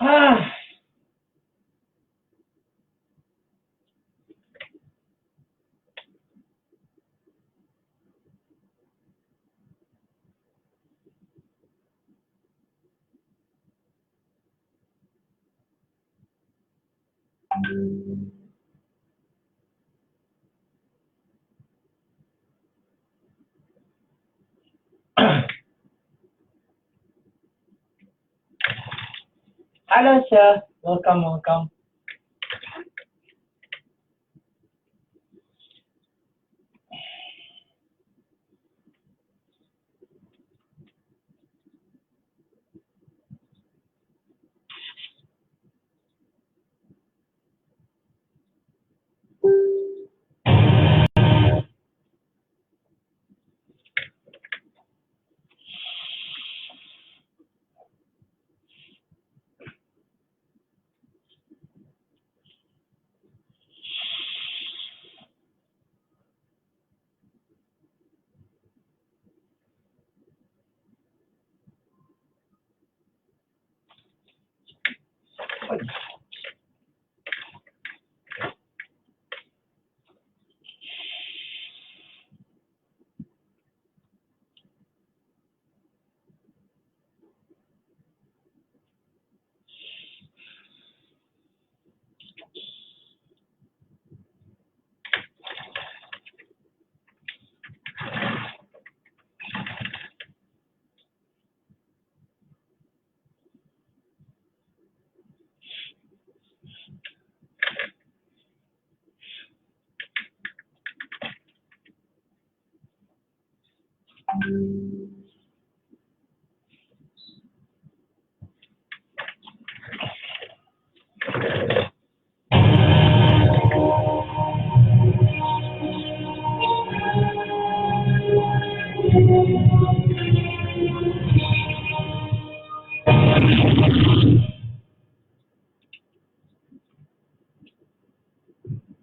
Ah, hello, sir. Welcome, welcome.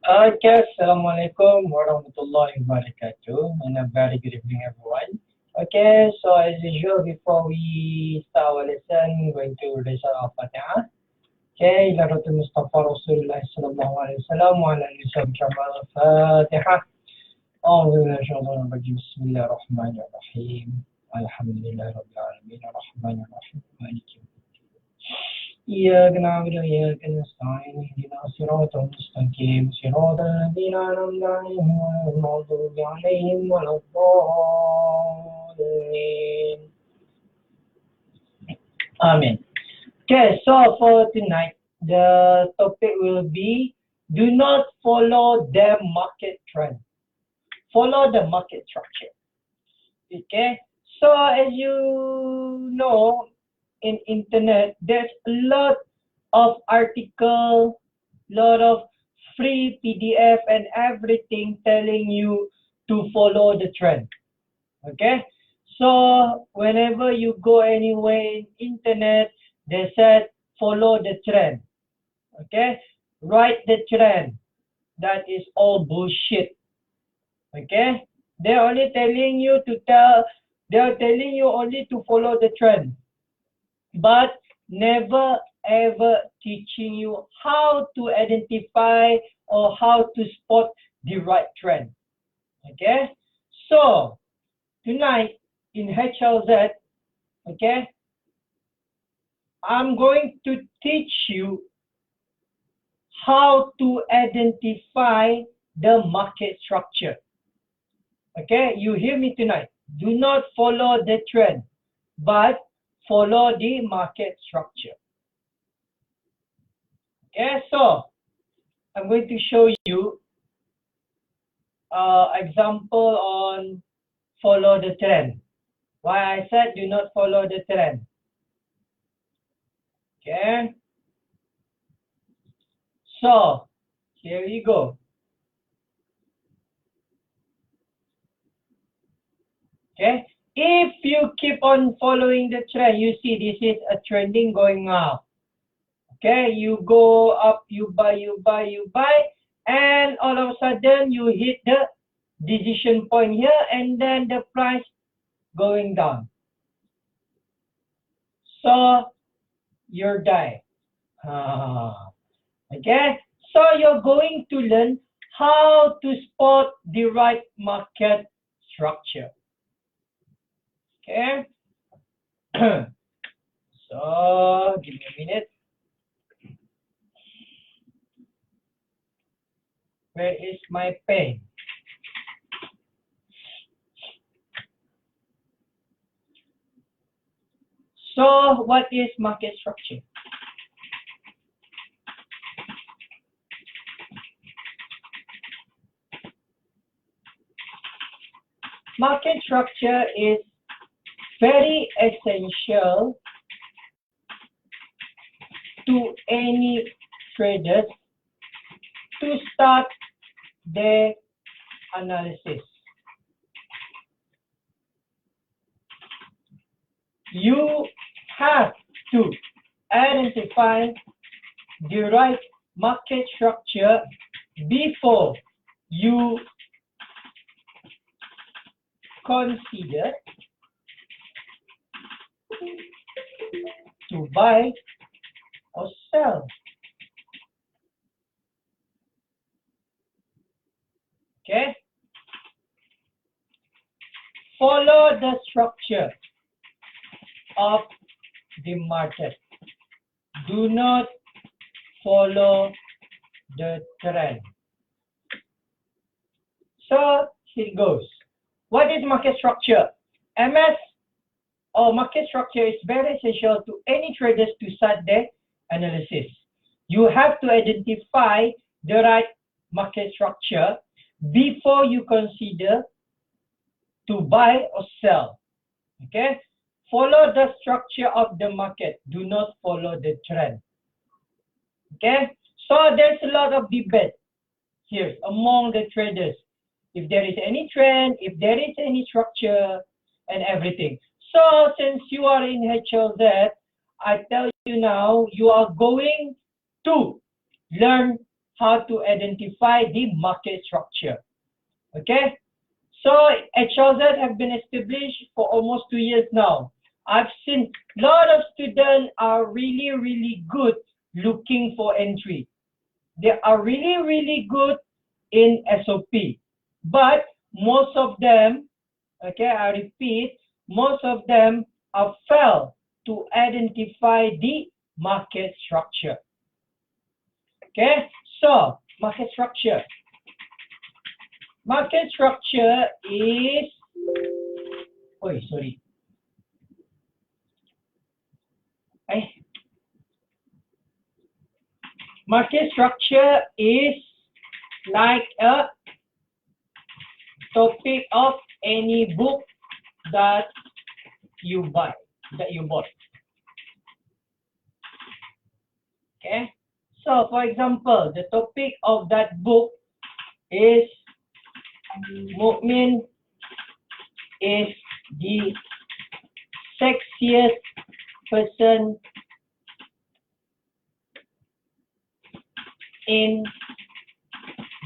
Okay, Assalamualaikum warahmatullahi wabarakatuh, and a very good evening, everyone. Okay, so as usual, before we start our lesson, I'm going to raise our Fatiha. Okay, ila Rasul Mustafa Rasulullah sallallahu alaihi wasallam wa ala alihi wa Fatiha. أعوذ بالله من الشيطان الرجيم بسم الله الرحمن الرحيم الحمد لله رب العالمين الرحمن الرحيم مالك يوم الدين إياك نعبد وإياك نستعين اهدنا الصراط المستقيم صراط الذين أنعمت عليهم غير المغضوب عليهم ولا الضالين Amen. Okay, so for tonight, the topic will be do not follow the market trend. Follow the market structure. Okay, so as you know, in internet, there's a lot of article, lot of free PDF and everything telling you to follow the trend. Okay, so whenever you go anywhere in internet, they said follow the trend. Okay, write the trend. That is all bullshit. Okay, they're only telling you they're telling you only to follow the trend, but never ever teaching you how to identify or how to spot the right trend. Okay, so tonight in HLZ, okay, I'm going to teach you how to identify the market structure. Okay, you hear me tonight. Do not follow the trend, but follow the market structure. Okay, so I'm going to show you example on follow the trend. Why I said do not follow the trend. Okay, so here you go. Okay, if you keep on following the trend, you see this is a trending going up. Okay, you go up, you buy, and all of a sudden you hit the decision point here, and then the price going down. So you're die. Okay, so you're going to learn how to spot the right market structure. Okay. So give me a minute. Where is my pen? So what is market structure? Market structure is very essential to any traders to start their analysis. You have to identify the right market structure before you consider to buy or sell. Okay? Follow the structure of the market. Do not follow the trend. So here goes. What is market structure? MS or market structure is very essential to any traders to start their analysis. You have to identify the right market structure before you consider to buy or sell. Okay? Follow the structure of the market. Do not follow the trend. Okay? So there's a lot of debate here among the traders. If there is any trend, if there is any structure and everything. So since you are in HLZ, I tell you now, you are going to learn how to identify the market structure. Okay? So HLZ have been established for almost 2 years now. I've seen a lot of students are really, really good looking for entry. They are really, really good in SOP. But most of them, okay, I repeat, most of them have failed to identify the market structure. Okay, so market structure. Market structure is, market structure is like a topic of any book that you buy, that you bought. Okay, so for example, the topic of that book is Mukmin is the sexiest person in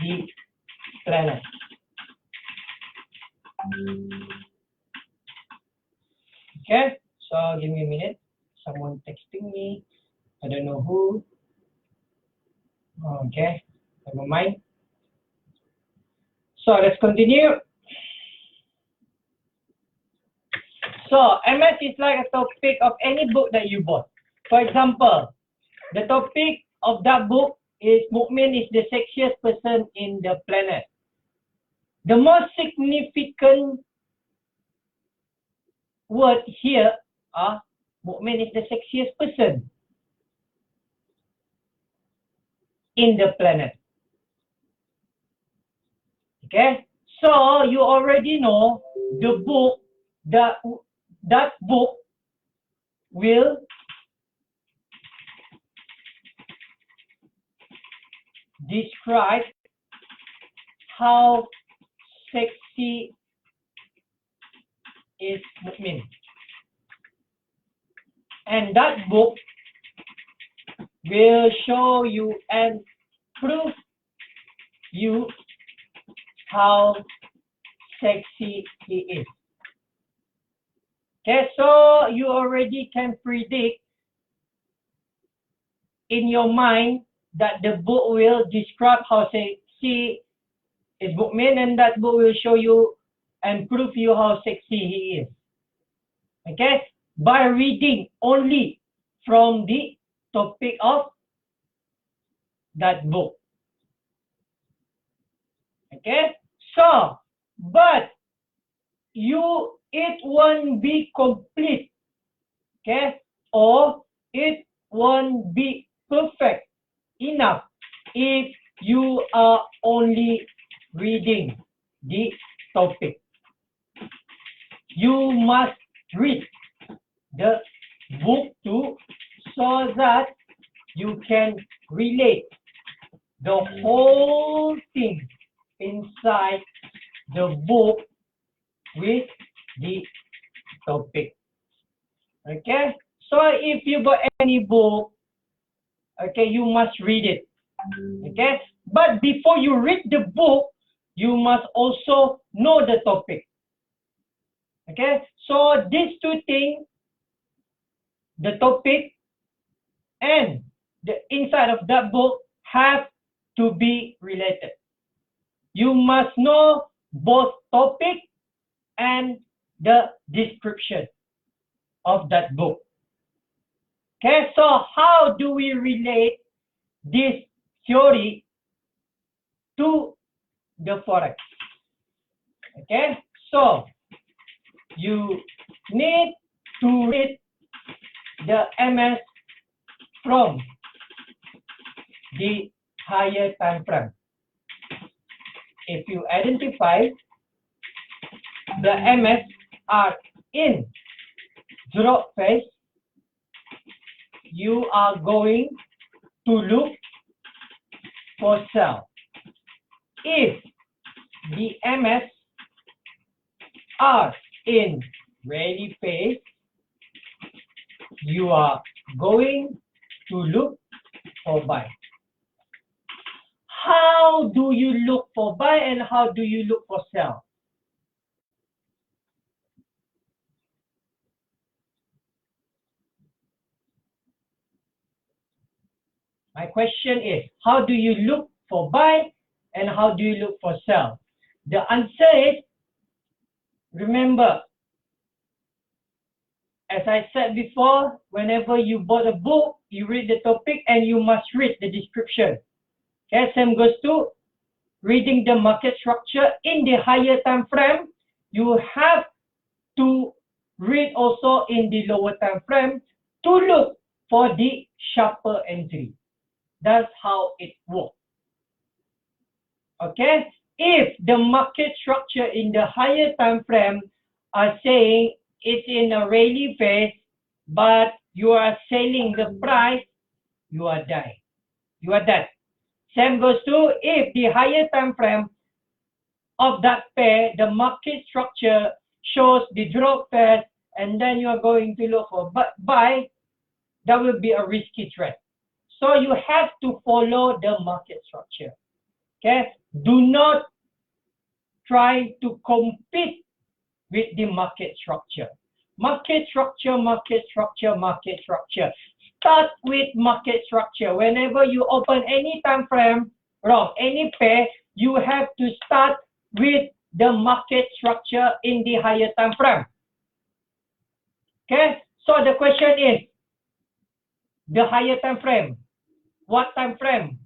the planet. Okay, so give me a minute. Someone texting me. I don't know who. Okay, never mind. So let's continue. So MS is like a topic of any book that you bought. For example, the topic of that book is Mukmin is the sexiest person in the planet. The most significant word here are Mukmin is the sexiest person in the planet. Okay, so you already know the book, that book will describe how sexy is Mukmin. And that book will show you and prove you how sexy he is. Okay, so you already can predict in your mind that the book will describe how sexy his book means, and that book will show you and prove you how sexy he is. Okay, by reading only from the topic of that book. Okay, so but it won't be complete. Okay, or it won't be perfect enough if you are only reading the topic. You must read the book too, so that you can relate the whole thing inside the book with the topic. Okay, so if you got any book, okay, you must read it. Okay, but before you read the book, you must also know the topic. Okay, so these two things, the topic and the inside of that book, have to be related. You must know both topic and the description of that book. Okay, so how do we relate this theory to the forex? Okay, so you need to read the MS from the higher time frame. If you identify the MS are in drop phase, you are going to look for sell. If the MS are in rally phase, you are going to look for buy. How do you look for buy and how do you look for sell? My question is, how do you look for buy and how do you look for sell? The answer is, remember, as I said before, whenever you bought a book, you read the topic and you must read the description. Okay, same goes to reading the market structure in the higher time frame. You have to read also in the lower time frame to look for the sharper entry. That's how it works. Okay, if the market structure in the higher time frame are saying it's in a rally phase, but you are selling the price, you are dying. You are dead. Same goes to if the higher time frame of that pair, the market structure shows the drop phase, and then you are going to look for buy, that will be a risky trade. So you have to follow the market structure. Okay, do not try to compete with the market structure. Market structure, market structure, market structure. Start with market structure. Whenever you open any time frame, any pair, you have to start with the market structure in the higher time frame. Okay, so the question is, the higher time frame, what time frame?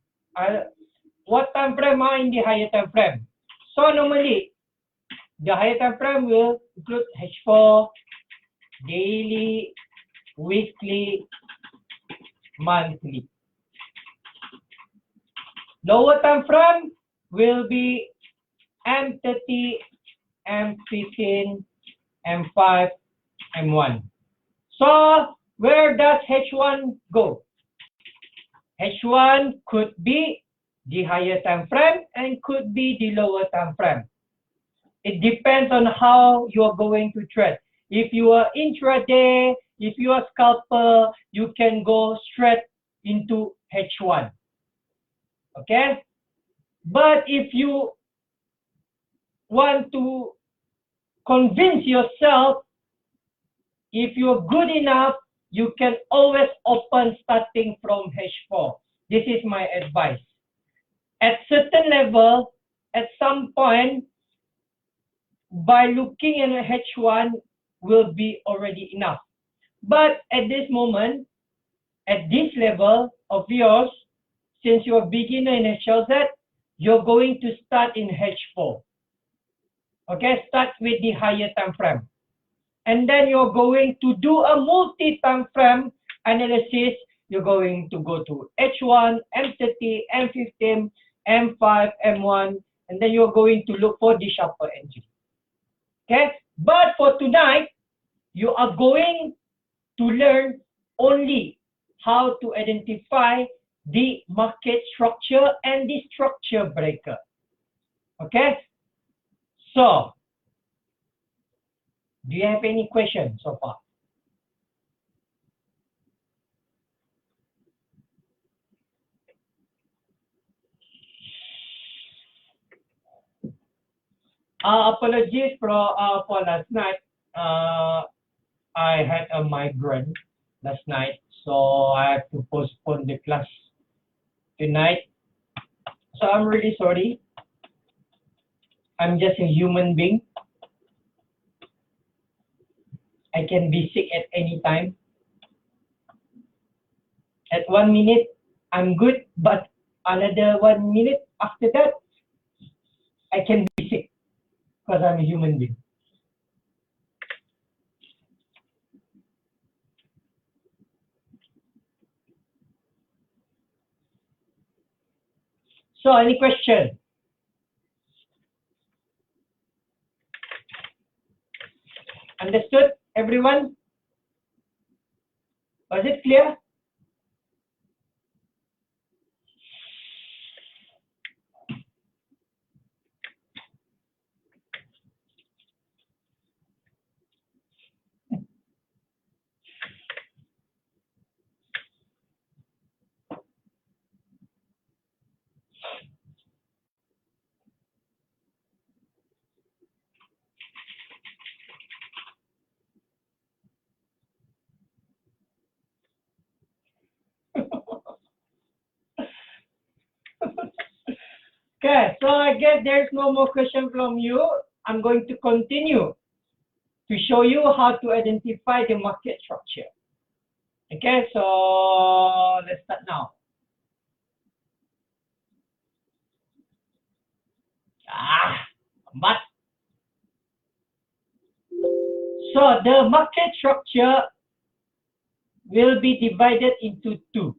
What time frame are in the higher time frame? So normally, the higher time frame will include H4, daily, weekly, monthly. Lower time frame will be M30, M15, M5, M1. So where does H1 go? H1 could be the higher time frame and could be the lower time frame. It depends on how you are going to trade. If you are intraday, if you are scalper, you can go straight into H1. Okay? But if you want to convince yourself if you're good enough, you can always open starting from H4. This is my advice. At certain level, at some point, by looking at H1 will be already enough. But at this moment, at this level of yours, since you're a beginner in HLZ, you're going to start in H4. Okay, start with the higher time frame. And then you're going to do a multi-time frame analysis. You're going to go to H1, M30, M15, M5, M1, and then you're going to look for the sharper entry. Okay, but for tonight, you are going to learn only how to identify the market structure and the structure breaker. Okay, so do you have any questions so far? Apologies for last night. I had a migraine last night, so I have to postpone the class tonight. So I'm really sorry. I'm just a human being. I can be sick at any time. At 1 minute, I'm good, but another 1 minute after that, I can be sick because I'm a human being. So, any question? Understood, everyone? Was it clear? Okay, so I guess there's no more question from you. I'm going to continue to show you how to identify the market structure. Okay, so let's start now. But so the market structure will be divided into two.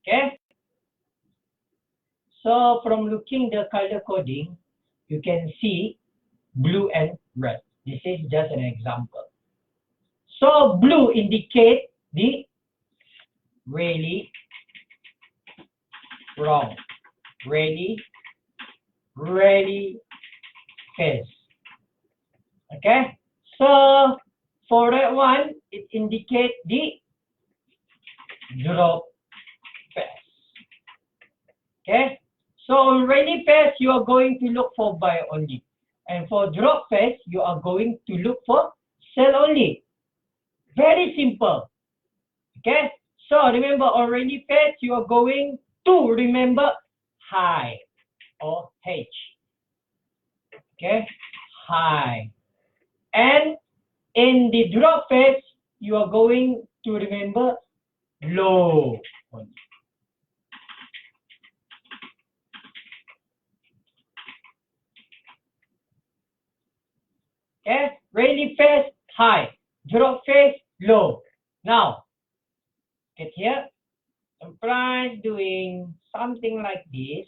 Okay. So from looking the color coding, you can see blue and red. This is just an example. So blue indicate the really wrong, really fast. Okay. So for that one, it indicates the drop fast. Okay. So really fast, you are going to look for buy only. And for drop fast, you are going to look for sell only. Very simple. Okay. So remember, already fast, you are going to remember high or H. Okay. High. And in the drop phase, you are going to remember low. Okay, really fast, high. Drop phase, low. Now, get here. I'm trying doing something like this.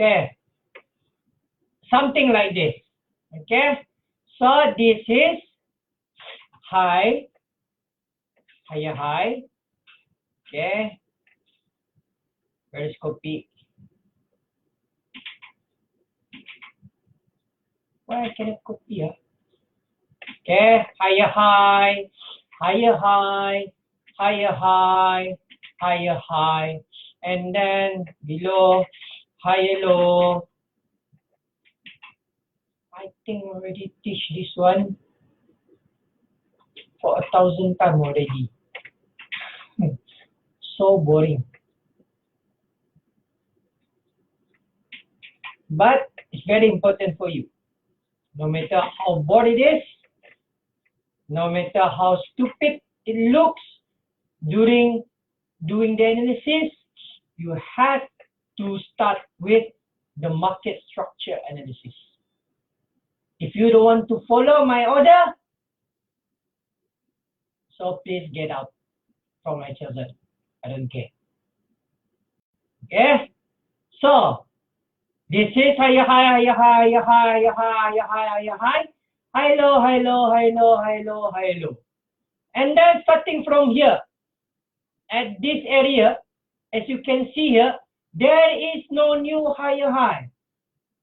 Okay, something like this. Okay, so this is high, higher high. Okay, where is copy? Why I cannot copy? Okay, higher high, higher high, higher high, higher high, and then below higher low. I think already teach this one for 1,000 times already. So boring. But it's very important for you. No matter how bored it is, no matter how stupid it looks during doing the analysis, you have to start with the market structure analysis. If you don't want to follow my order, so please get out from my children. I don't care. Okay? So, this is higher high, higher high, higher high, higher high, higher high, high low, high low, high low, high low, high low. And then starting from here, at this area, as you can see here, there is no new higher high.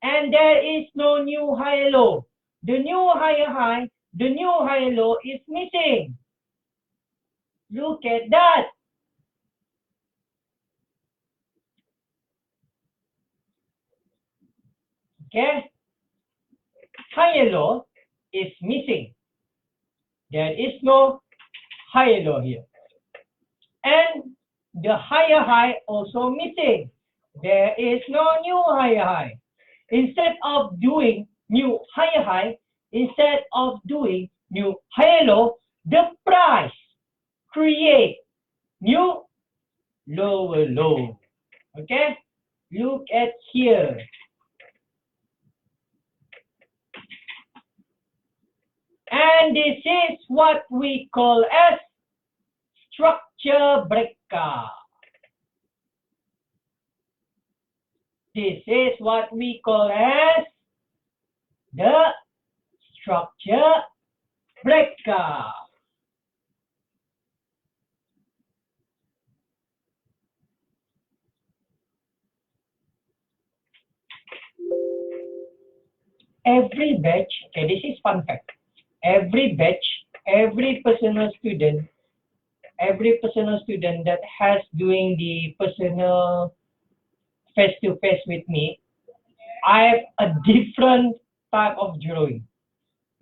And there is no new higher low. The new higher high, the new higher low is missing. Look at that. Okay? Higher low is missing. There is no higher low here. And the higher high also missing. There is no new higher high. Instead of doing new higher high, instead of doing new higher low, the price create new lower low. Okay? Look at here. And this is what we call as structure breaker. This is what we call as the structure breaker. Every batch, okay, this is fun fact. Every batch, every personal student that has doing the personal face-to-face with me, I have a different type of drawing,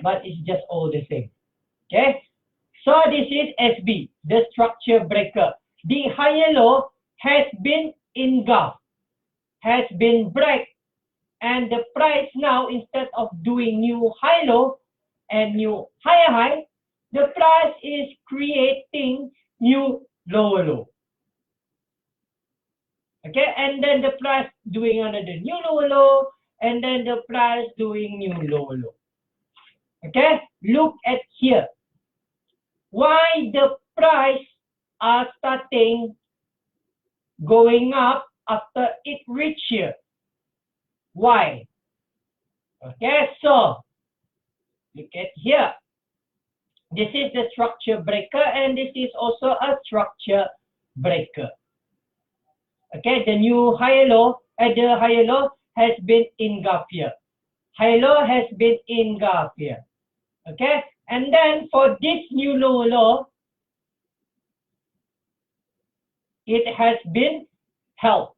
but it's just all the same. Okay, so this is SB, the structure breaker. The higher low has been engulfed, has been break, and the price now, instead of doing new high low and new higher high, the price is creating new lower low. Okay, and then the price doing another new lower low, and then the price doing new lower low. Okay, look at here. Why the price are starting going up after it reach here? Why? Okay, so look at here. This is the structure breaker, and this is also a structure breaker. Okay, the new higher low, the higher low has been engulfed here. Higher low has been engulfed here. Okay, and then for this new lower low, it has been held.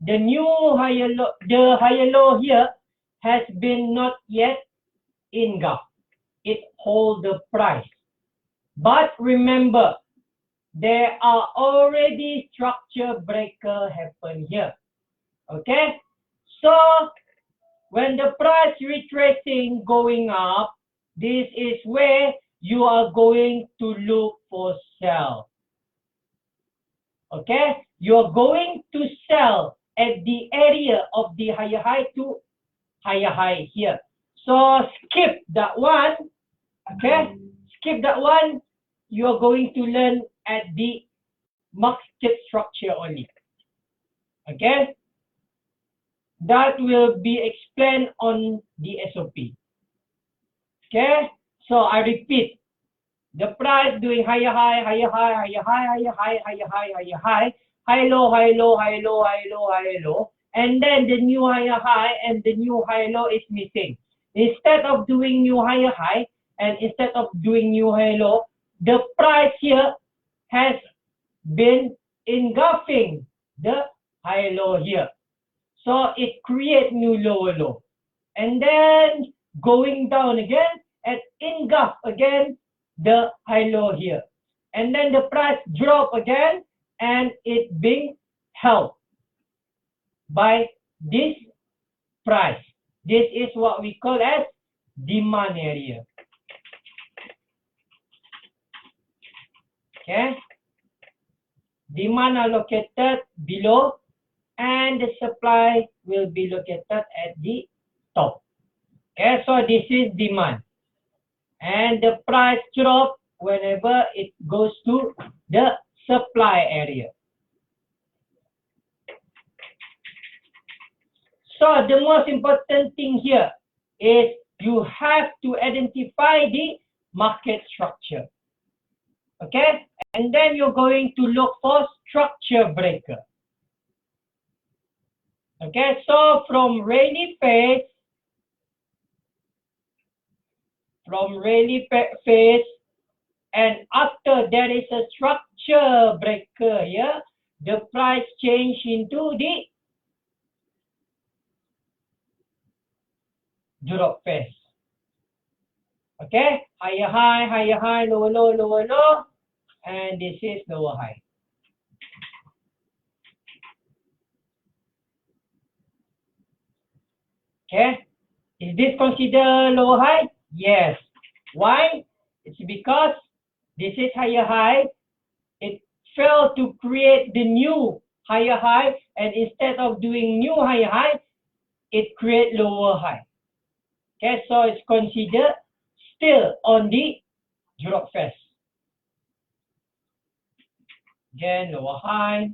The new higher low, the higher low here has been not yet engulfed. It holds the price. But remember, there are already structure breaker happen here. Okay, so when the price retracing going up, this is where you are going to look for sell. Okay, you're going to sell at the area of the higher high to higher high here. So skip that one. Okay, skip that one. You're going to learn at the market structure only. Okay, that will be explained on the SOP. Okay, so I repeat, the price doing higher high, higher high, higher high, higher high, higher high, higher high, high low, high low, high low, high low, high low, and then the new higher high and the new high low is missing. Instead of doing new higher high and instead of doing new high low, the price here has been engulfing the high low here. So it creates new lower low. And then going down again and engulf again the high low here. And then the price drop again and it being held by this price. This is what we call as demand area. Okay. Demand are located below and the supply will be located at the top. Okay, so this is demand. And the price drop whenever it goes to the supply area. So the most important thing here is you have to identify the market structure. Okay, and then you're going to look for structure breaker. Okay, so from Rayleigh phase, and after there is a structure breaker here, the price change into the drop phase. Okay, higher high, lower low, lower low, and this is lower high. Okay, is this considered lower high? Yes. Why? It's because this is higher high. It failed to create the new higher high, and instead of doing new higher high, it create lower high. Okay, so it's considered still on the drop phase. Again, lower high,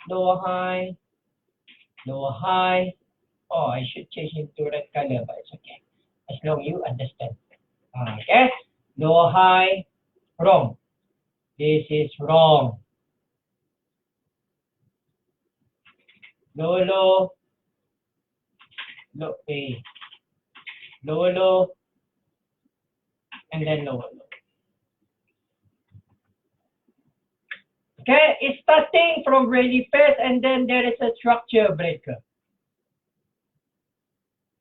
lower high, lower high. Oh, I should change it to red color, but it's okay. As long as you understand. Okay, lower high, wrong. This is wrong. Lower low, lower low, and then lower low. Okay, it's starting from Rayleigh phase and then there is a structure breaker.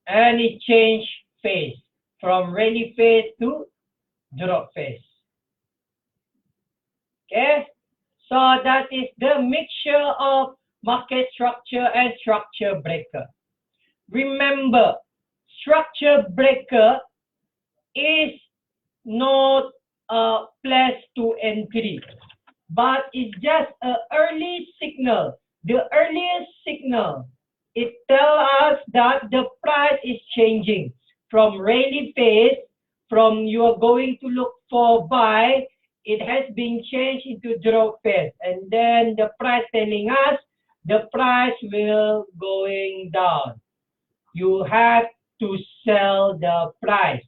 And it changed phase from Rayleigh phase to drop phase. Okay, so that is the mixture of market structure and structure breaker. Remember, structure breaker is not a place to entry, but it's just an early signal. The earliest signal, it tells us that the price is changing from Rayleigh phase, from you are going to look for buy, it has been changed into drop phase, and then the price telling us the price will going down. You have to sell the price.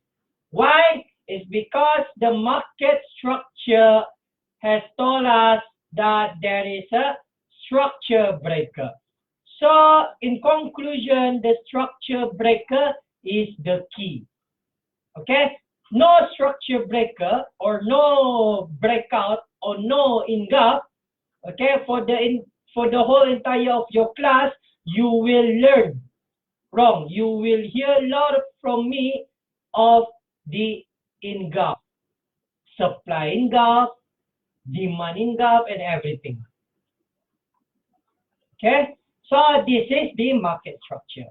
Why? It's because the market structure has told us that there is a structure breaker. So in conclusion, the structure breaker is the key. Okay? No structure breaker or no breakout or no engulf, okay, for the whole entire of your class, you will learn wrong. You will hear a lot from me of the engulf, supply engulf, demand engulf, and everything. Okay, so this is the market structure.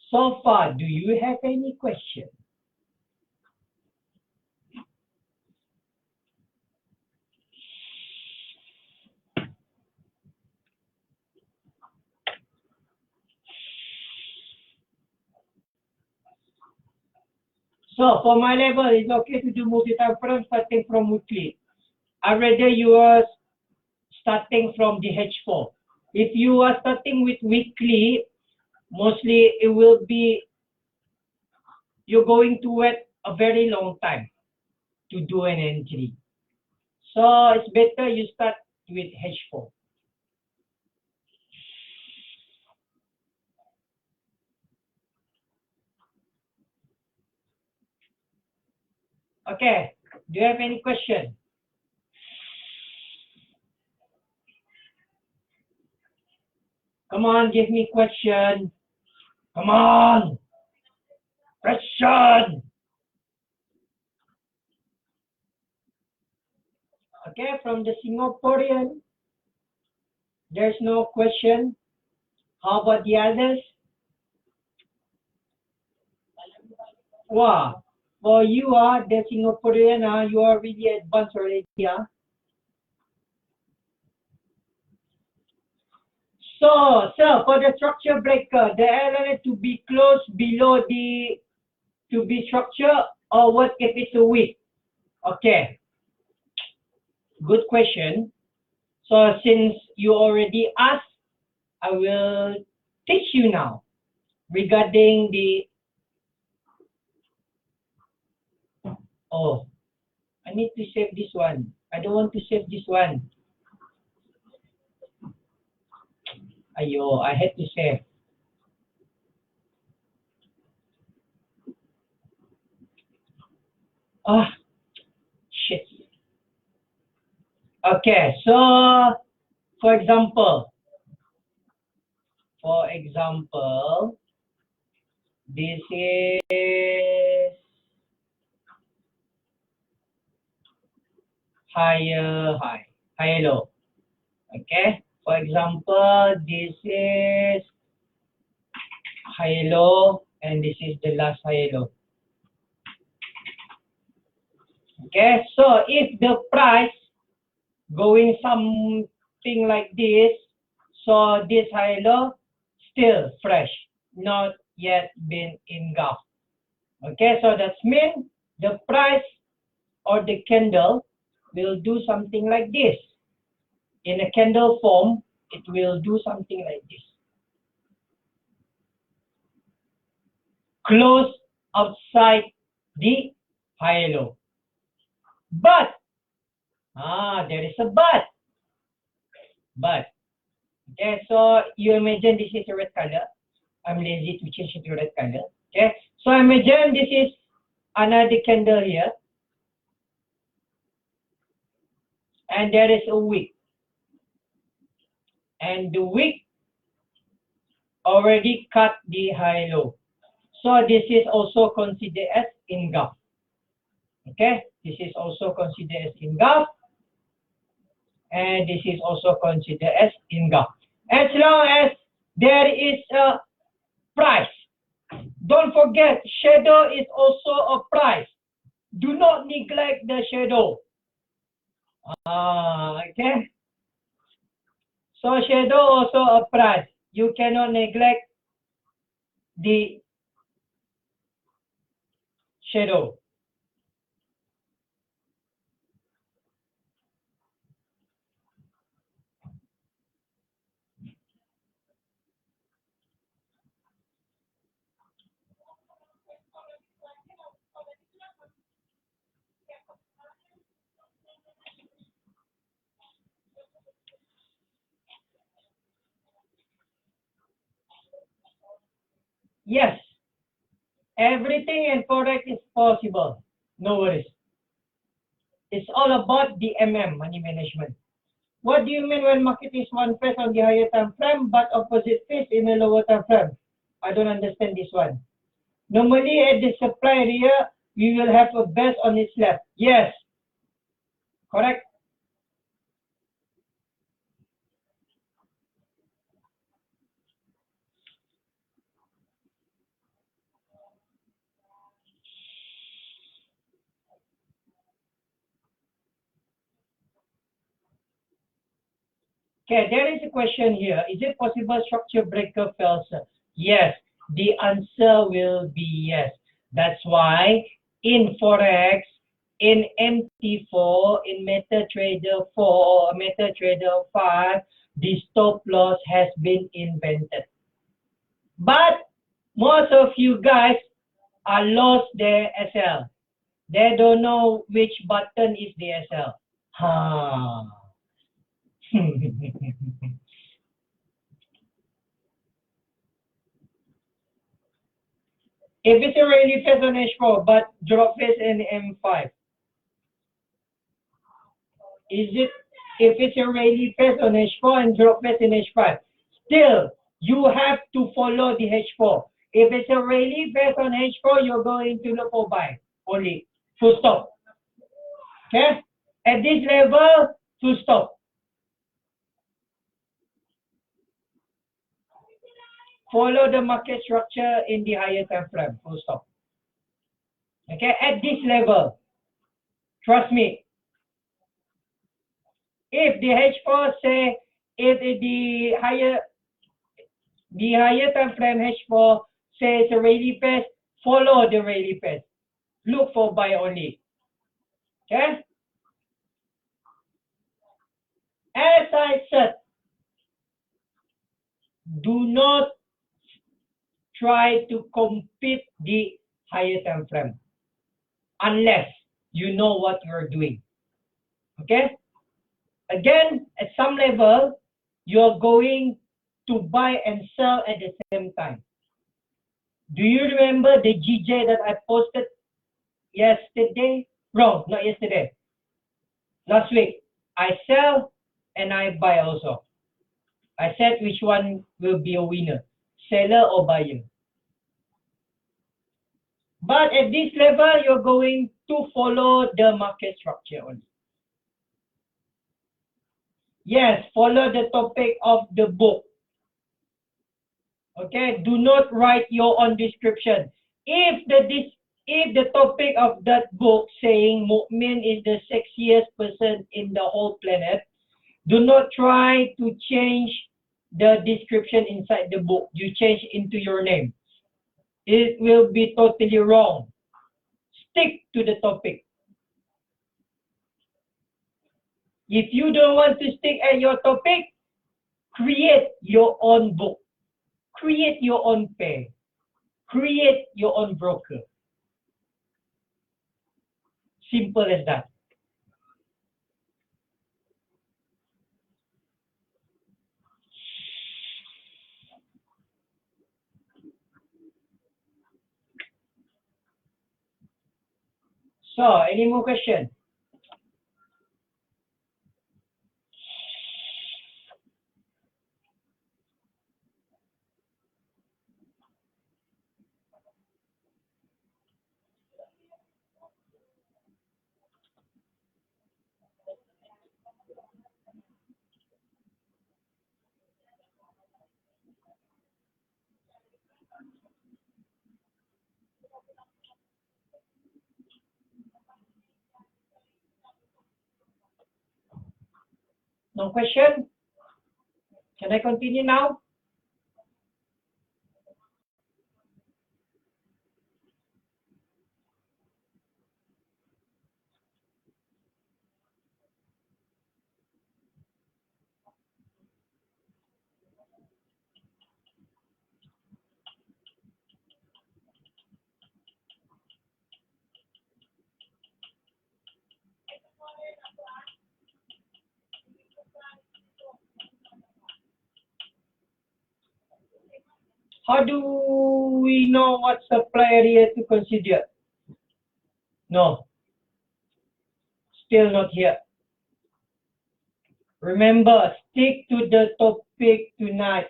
So far, do you have any questions? So for my level, it's okay to do multi-time frame starting from weekly. I rather you are starting from the H4. If you are starting with weekly, mostly it will be, you're going to wait a very long time to do an entry. So it's better you start with H4. Okay, do you have any question? Come on, give me question. Come on, question. Okay, from the Singaporean, there's no question. How about the others? Wow, for you are the Singaporean, you are really advanced already. So for the structure breaker, the element to be close below the to be structure, or what if it's a weak? Okay, good question. So since you already asked, I will teach you now regarding the, oh, I need to save this one. I don't want to save this one. Ayo, I had to save. Ah, shit. Okay, so for example, this is higher low. Okay, for example, this is higher low, and this is the last higher low. Okay, so if the price going something like this, so this high low still fresh, not yet been engulfed. Okay, so that means the price or the candle will do something like this. In a candle form, it will do something like this. Close outside the high low. But, there is a but. But, okay, so you imagine this is a red color. I'm lazy to change it to red color. Okay, so imagine this is another candle here, and there is a wick, and the wick already cut the high low. So this is also considered as engulf. Okay, this is also considered as engulf, and this is also considered as engulf. As long as there is a price. Don't forget, shadow is also a price. Do not neglect the shadow. Okay. So shadow also a price. You cannot neglect the shadow. Yes, everything in Forex is possible. No worries. It's all about the money management. What do you mean when market is one phase on the higher time frame but opposite phase in a lower time frame? I don't understand this one. Normally at the supply area, we will have a base on its left. Yes, correct. Okay, there is a question here. Is it possible structure breaker fails? Yes, the answer will be yes. That's why in Forex, in MT4, in MetaTrader 4 or MetaTrader 5, the stop loss has been invented. But most of you guys are lost their SL. They don't know which button is the SL. Ha. If it's a really fast on H4 but drop fast in M5, is it, if it's a really fast on H4 and drop fast in H5, still you have to follow the H4. If it's a really fast on H4, you're going to look for buy only. Full stop. Okay? At this level, full stop. Follow the market structure in the higher time frame. Full stop. Okay? At this level, trust me. If the H4 say, if the higher time frame H4 says a rally path, follow the rally path. Look for buy only. Okay? As I said, do not try to compete the higher time frame unless you know what you're doing. Okay? Again, at some level, you're going to buy and sell at the same time. Do you remember the GJ that I posted yesterday? Wrong, not yesterday. Last week. I sell and I buy also. I said which one will be a winner, seller or buyer. But at this level, you're going to follow the market structure only. Yes, follow the topic of the book. Okay, do not write your own description. If the topic of that book saying Mu'min is the sexiest person in the whole planet, do not try to change the description inside the book. You change into your name. It will be totally wrong. Stick to the topic. If you don't want to stick at your topic, create your own book. Create your own pair. Create your own broker. Simple as that. So, any more questions? No question? Can I continue now? How do we know what supply area to consider? No, still not here. Remember, stick to the topic tonight.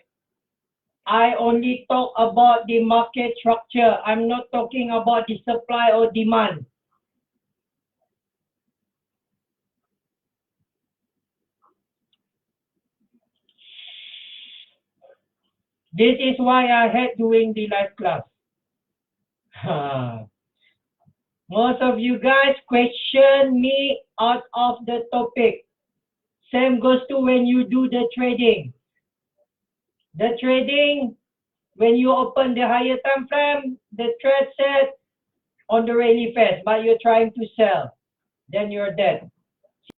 I only talk about the market structure. I'm not talking about the supply or demand. This is why I hate doing the live class. Most of you guys question me out of the topic. Same goes to when you do the trading. The trading, when you open the higher time frame, the trade set on the rally fast, but you're trying to sell, then you're dead.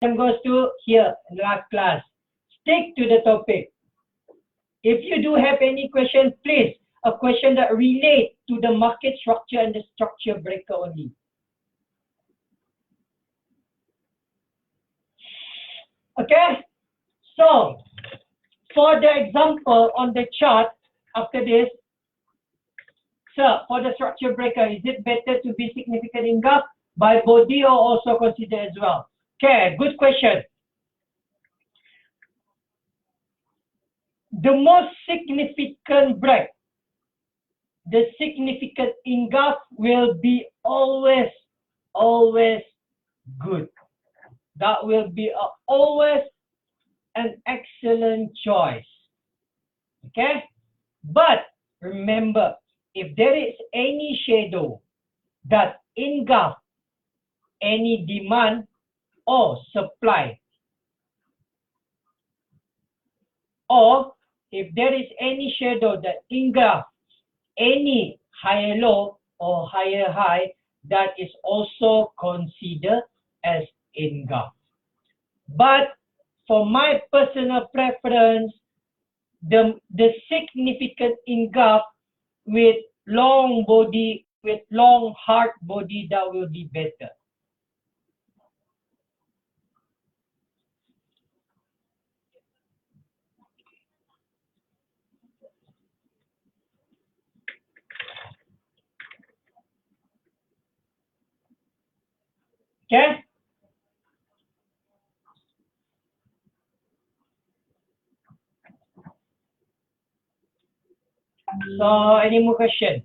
Same goes to here in the last class. Stick to the topic. If you do have any questions, please, a question that relates to the market structure and the structure breaker only. Okay, so for the example on the chart after this, sir, for the structure breaker, is it better to be significant in gap by body or also consider as well? Okay, good question. The most significant break, the significant in gap will be always good. That will be always an excellent choice. Okay, but remember, if there is any shadow that engulf any demand or supply, or if there is any shadow that engulf any higher low or higher high, that is also considered as engulf. But for my personal preference, the significant engulf with long body, with long hard body, that will be better. Okay? So, any more question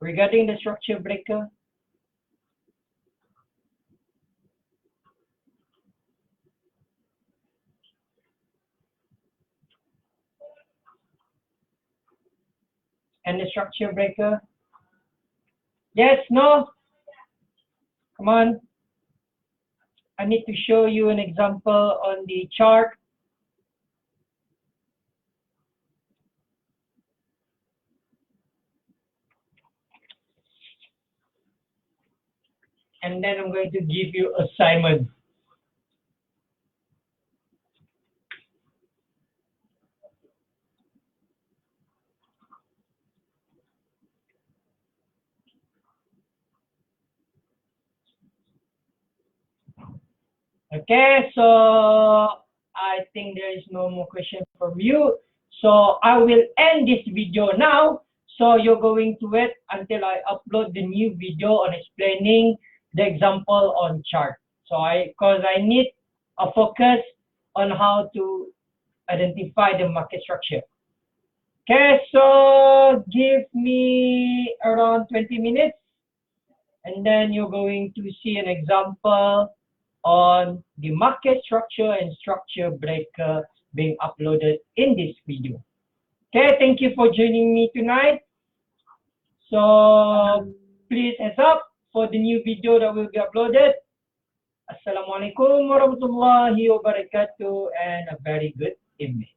regarding the structure breaker? And the structure breaker? Yes, no? Come on. I need to show you an example on the chart. And then I'm going to give you assignment. Okay, so I think there is no more question from you. So I will end this video now. So you're going to wait until I upload the new video on explaining the example on chart. So because I need a focus on how to identify the market structure. Okay, so give me around 20 minutes and then you're going to see an example on the market structure and structure breaker being uploaded in this video. Okay, thank you for joining me tonight. So please heads up for the new video that will be uploaded. Assalamualaikum warahmatullahi wabarakatuh and a very good evening.